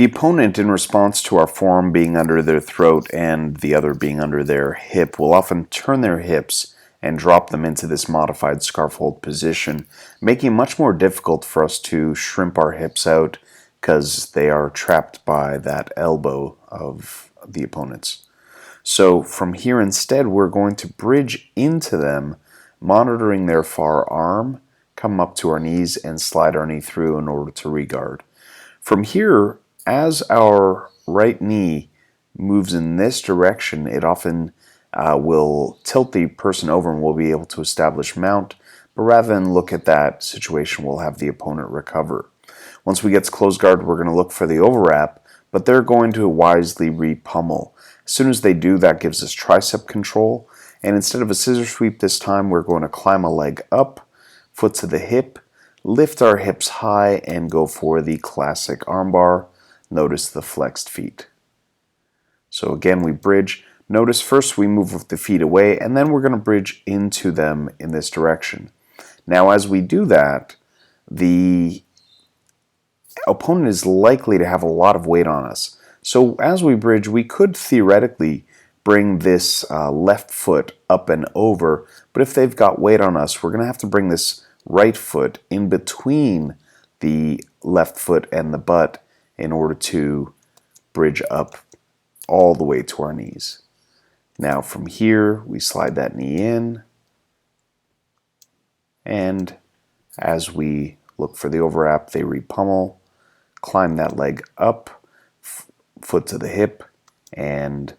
The opponent, in response to our forearm being under their throat and the other being under their hip, will often turn their hips and drop them into this modified Scarfhold position, making it much more difficult for us to shrimp our hips out because they are trapped by that elbow of the opponent's. So from here instead, we're going to bridge into them, monitoring their far arm, come up to our knees and slide our knee through in order to regard. From here, as our right knee moves in this direction, it often will tilt the person over and we'll be able to establish mount, but rather than look at that situation, we'll have the opponent recover. Once we get to closed guard, we're going to look for the overwrap, but they're going to wisely re-pummel. As soon as they do, that gives us tricep control, and instead of a scissor sweep this time, we're going to climb a leg up, foot to the hip, lift our hips high, and go for the classic armbar. Notice the flexed feet. So again, we bridge. Notice first we move the feet away, and then we're going to bridge into them in this direction. Now as we do that, the opponent is likely to have a lot of weight on us. So as we bridge, we could theoretically bring this left foot up and over, but if they've got weight on us, we're going to have to bring this right foot in between the left foot and the butt in order to bridge up all the way to our knees. Now from here, we slide that knee in, and as we look for the overwrap, they re-pummel, climb that leg up, foot to the hip, and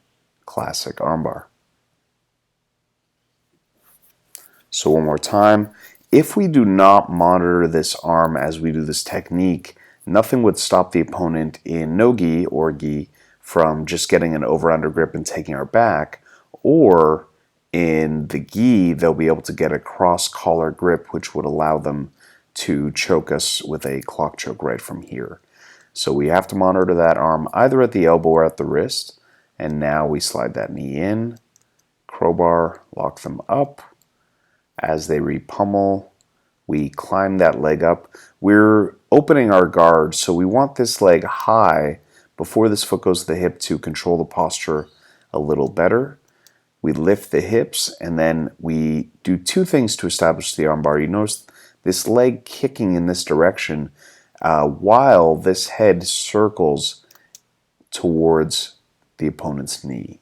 classic armbar. So one more time, if we do not monitor this arm as we do this technique, nothing would stop the opponent in no gi or gi from just getting an over-under grip and taking our back, or in the gi, they'll be able to get a cross-collar grip, which would allow them to choke us with a clock choke right from here. So we have to monitor that arm either at the elbow or at the wrist, and now we slide that knee in, crowbar, lock them up. As they re-pummel, we climb that leg up. We're opening our guard, so we want this leg high before this foot goes to the hip to control the posture a little better. We lift the hips, and then we do two things to establish the armbar. You notice this leg kicking in this direction while this head circles towards the opponent's knee.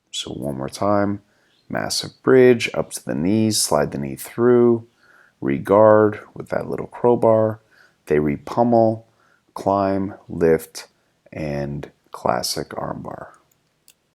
So one more time, massive bridge up to the knees, slide the knee through, regard with that little crowbar, they re-pummel, climb, lift, and classic armbar.